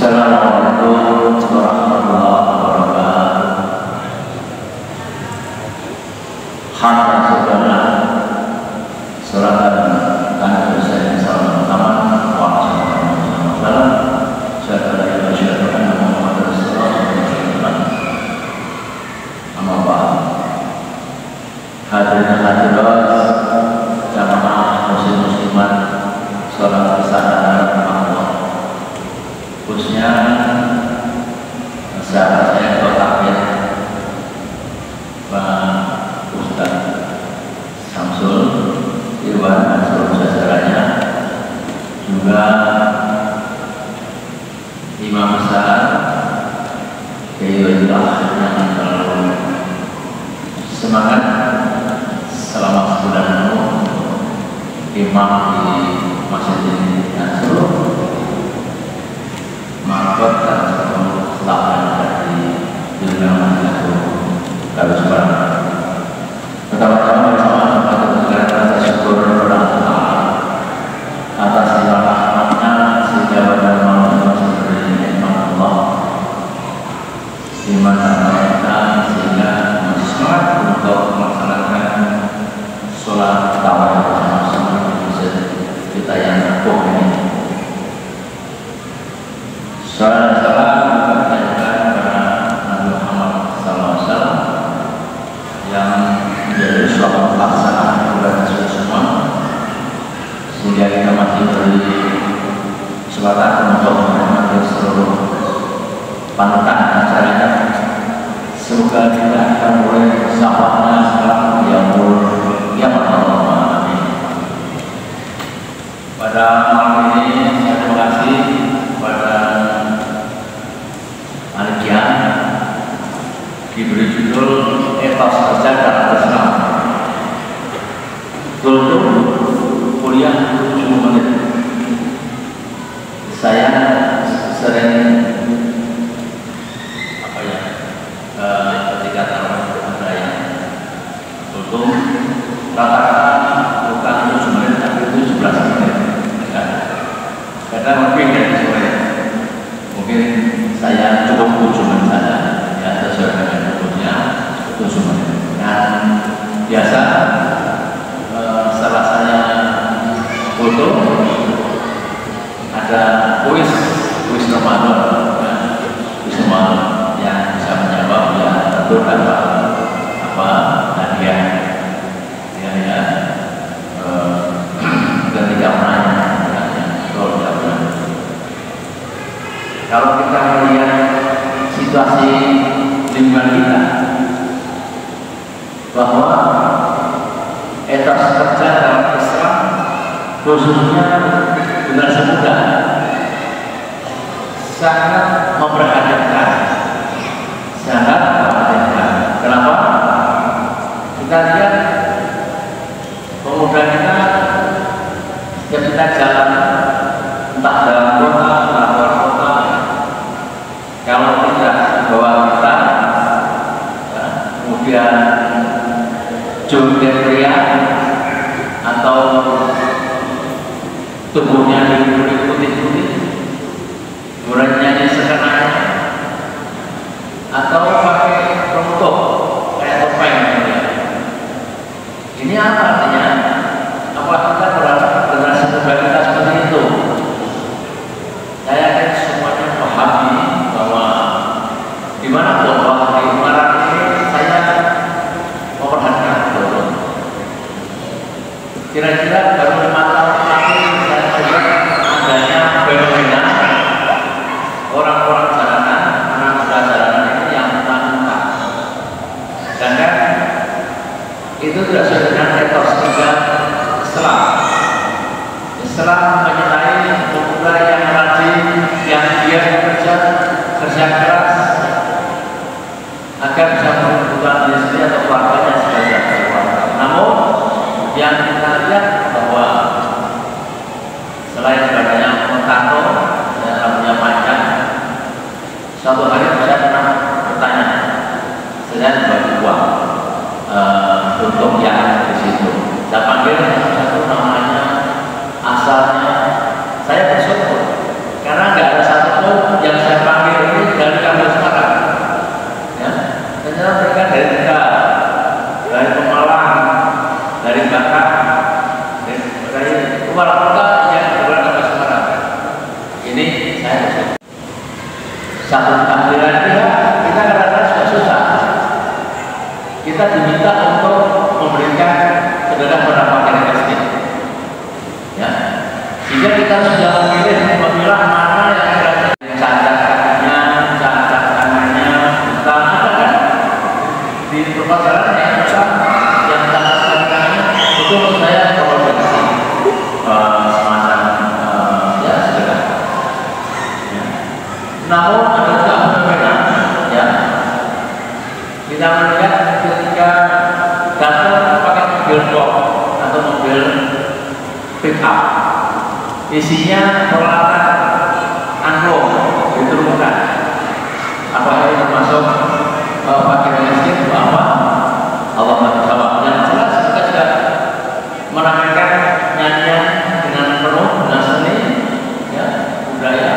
Assalamualaikum warahmatullahi wabarakatuh. Alhamdulillah. Salatan dan Rasulullah sallallahu alaihi wasallam. Syahada la ilaha illallah Muhammadur Rasulullah. Amma ba'd. Hadirin hadirat jamaah muslimat salat bersama Allah. Khususnya sahabat saya Takmir Pak Ustaz Samsul Iwan dan seluruh jajarannya, juga Imam besar Khairullah yang selalu semangat selama sebulan penuh imam di masjid ini dan seluruh market dan seluruh staf yang ada di dalam itu harus berapa. Pertama-tama bersama patut kita bersyukur kepada Allah atas segala rahmatnya sehingga pada malam seperti nikmat Allah di mana kita sehingga masih semangat untuk melaksanakan sholat tarawih bersama-sama di masjid kita yang agung ini. Salam kepada Nabi Muhammad SAW yang menjadi suatu pelaksanaan kepada kita semua, sehingga kita masih beri kesempatan untuk menikmati seluruh panutan acaranya. Semoga kita akan mulai sahabatnya sekarang yang Allah. Amin. Pada malam ini saya terima kasih kepada Alikian diberi judul etos kerja dalam Islam. Untuk kuliah 7 menit. Saya sering ketika taruh ada yang untuk rata-rata bukan 7 menit tapi 17 menit. Kadang lebih dari sore. Mungkin saya cukup 7 menit saja, ya sesuai dengan bukunya 7 menit. Dan biasa setelah saya foto ada kuis Ramadan, ya, kuis Ramadan yang bisa menjawab ya tentu tanpa hadiah, ya ketika menanya. Kalau kita melihat situasi lingkungan kita, bahwa etos kerja dalam Islam khususnya generasi muda sangat memperhatikan, Kenapa? Kita lihat pemuda kita ketika jalan entah dalam kota atau luar kota, kalau tidak bawa kita, ya, kemudian joget pria atau tubuhnya diberi putih-putih, kemudian nyanyi sekenanya, atau pakai penutup kayak topeng, ya. Ini apa artinya? Apa kita berharap generasi muda kita seperti itu? Saya yakin semuanya memahami bahwa di mana bahwa di Imarat ini saya memperhatikan betul. Kira-kira baru 5 tahun lagi saya coba satu takbiran dia, kita kadang-kadang sudah susah. Kita diminta untuk memberikan sedekah pada fakir miskin. Ya, sehingga kita sudah memilah mana yang berada cacat kakinya, cacat tangannya, bukan ada kan? Di tempat jalan yang besar, yang cacat kakinya, itu menurut saya kalau dikasih semacam ya sedekah. Ya. Namun ada juga berbeda, ya. Kita melihat ketika datang pakai mobil box atau mobil pick up, isinya peralatan angklung diturunkan. Apakah itu termasuk fakir miskin atau apa? Allah Taala yang jelas kita juga meramaikan nyanyian dengan penuh dengan seni, ya, budaya,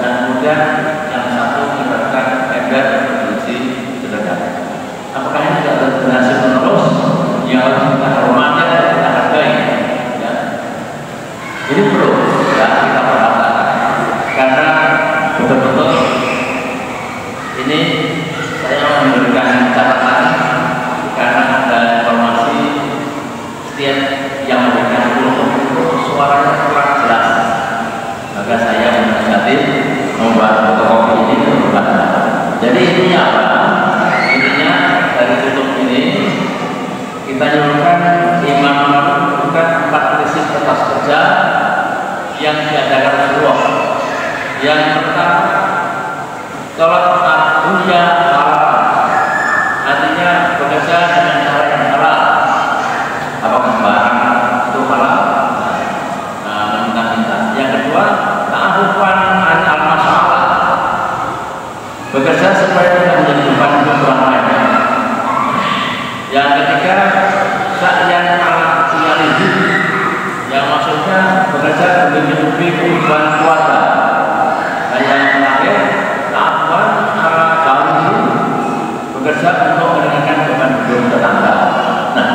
dan kemudian yang satu menyebabkan ember berfungsi sedekah. Apakah ini juga berhasil menerus? Ya, harus kita hormati dan kita hargai. Ya. Ini perlu ya kita perhatikan karena betul-betul ini saya memberikan catatan karena ada informasi setiap yang memberikan kultur itu suaranya kurang jelas, maka saya menasihati membuat fotokopi ini berubah. Jadi ini apa? Intinya dari tutup ini kita nyuruhkan imam bukan 4 prinsip atas kerja yang diadakan Rasulullah. Yang pertama, sholat dunia halal, artinya bekerja dengan cara yang halal. Apakah barang itu halal? Minta-minta. Yang kedua, ta'arufan al-masalah, bekerja supaya tidak menjadi beban untuk orang lain. Yang ketiga, sa'yan al-qiyalihi, yang maksudnya bekerja demi kehidupan keluarga. Dan yang terakhir, ta'arufan al-qawli, bekerja untuk meringankan beban hidup tetangga. Nah,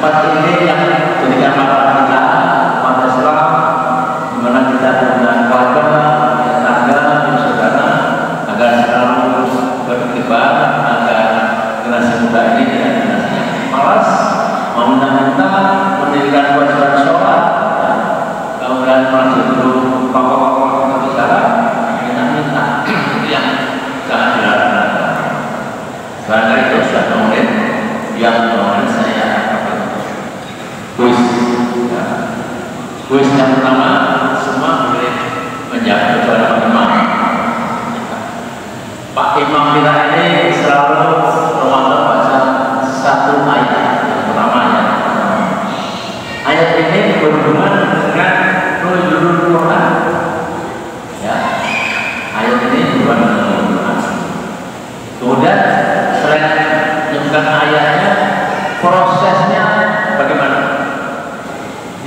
4 ini yang jadikan masalah kita umat Islam, di mana kita dengan keluarga, tetangga, dan saudara agar selalu beriktibar, agar generasi muda ini tidak generasinya malas, meminta-minta, mendirikan kewajiban sholat, kemudian masuk dulu pokok-pokok kita bicara, minta-minta, itu yang jangan dilarang. Karena itu sudah kemudian yang kemudian saya kuis. Kuis yang pertama semua boleh menjawab kecuali Pak Imam. Pak Imam kita ini selalu Ramadan baca satu ayat yang pertama ya. Ayat ini berhubungan dengan nuzulul Quran. Ya, ayat ini berhubungan dengan Quran. Kemudian selain menyebutkan ayatnya, prosesnya bagaimana?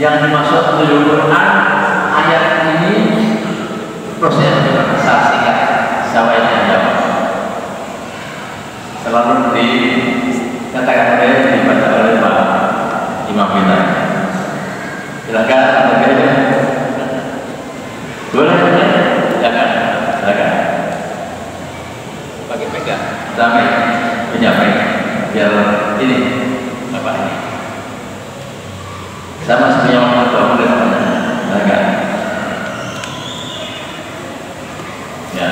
Yang dimaksud nuzulul Quran ayat ini prosesnya bagaimana? Saksikan. Siapa yang jawab? Selalu dikatakan oleh dibaca oleh Pak Imam kita. Silakan ada kayaknya. Boleh ya? Silakan. Silakan. Pakai pegang. Sampai penyampaian. Biar ini Bapak ini. Sama semuanya orang tua boleh mana? Silakan. Ya.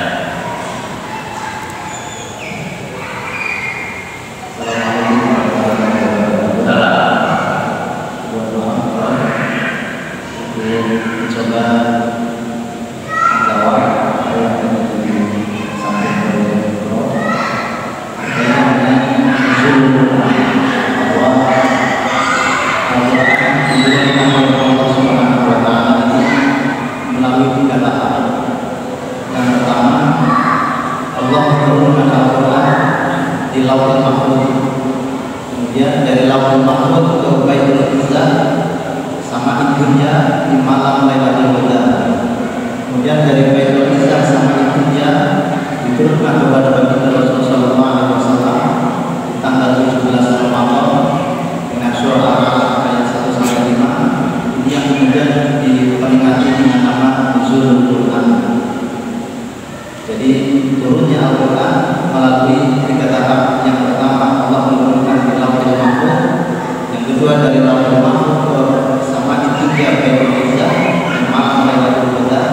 Kemudian dari Lauhul Mahfuz ke Baitul Izzah sama idunnya di malam Lailatul Qadar. Kemudian dari Baitul Izzah sama idunnya diturunkan kepada baginda Rasulullah SAW di tanggal 17 Ramadan dengan surah Al-A'raf ayat 1 sampai 5. Ini yang kemudian diperingati dengan nama Nuzulul Quran. Jadi turunnya Al-Quran melalui 3 tahap. Yang pertama Allah menurunkan di Lauhul Mahfuz, yang kedua dari Lauhul Mahfuz ke Sama'i Dunya Baitul Izzah di malam Lailatul Qadar,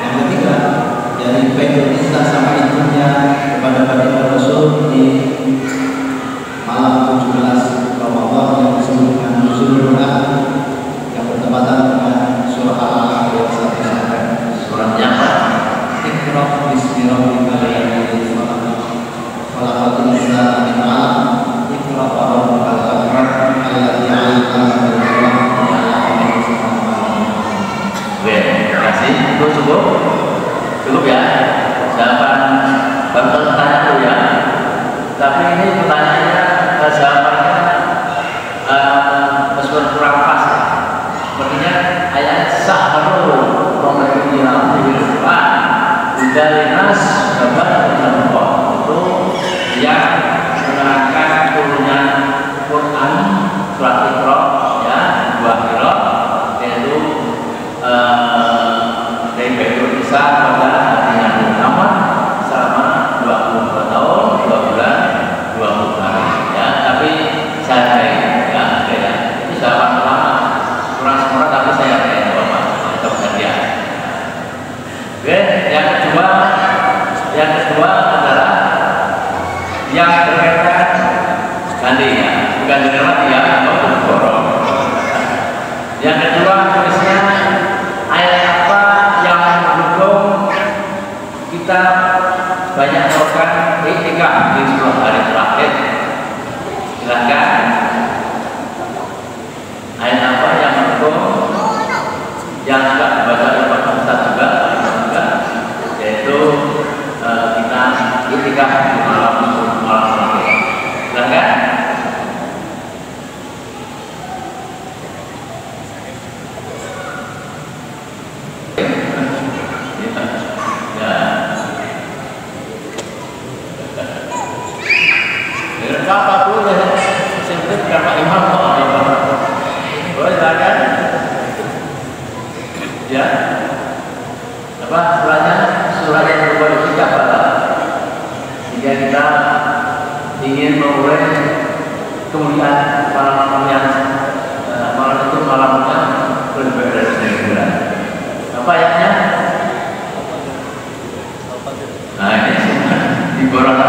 yang ketiga dari Baitul Izzah Sama'i Dunya kepada baginda Rasul di malam 17 Ramadan yang disebut dengan Nuzulul Quran, yang bertepatan dengan surah Al-Alaq ayat 1 sampai Suratnya apa? Iqra bismi rabbikal ladzi khalaq, khalaqal insana min 'alaq, Iqra wa rabbukal akram, alladzi 'allama bil qalam, 'allama al-insana ma lam ya'lam. Oke, terima kasih. Itu cukup? Cukup ya? Jawaban bertanya dulu ya. Tapi ini pertanyaannya, jawabannya meskipun kurang pas. Sepertinya ayat sahru Ramadan dari nas babat itu yang menerangkan turunnya Quran surat Iqra ya, 2 qiraat, yaitu dari Baitul Izzah pada hari yang pertama selama 22 tahun 2 bulan 20 hari ya. Tapi saya ya itu jawaban pertama kurang sempurna, tapi saya jawab untuk hadiah. Oke, yang kedua adalah yang berkaitan ganti ya, bukan dengan mati ya, atau borong. Yang kedua tulisnya ayat apa yang mendukung kita banyak melakukan iktikaf di 10 hari terakhir. Silakan. Ayat apa yang mendukung yang juga dibaca oleh Pak Ustaz juga, yaitu kita iktikaf di malam terakhir. Silakan. Ya. Dengan apa boleh? Simpel berapa imam boleh silakan. Ya. Apa surahnya? Surah yang berbuat sikap pada jika kita ingin memulai kemuliaan para malam yang malam itu malamnya lebih dari 1 bulan. Apa ayatnya? Nah ini semua di beberapa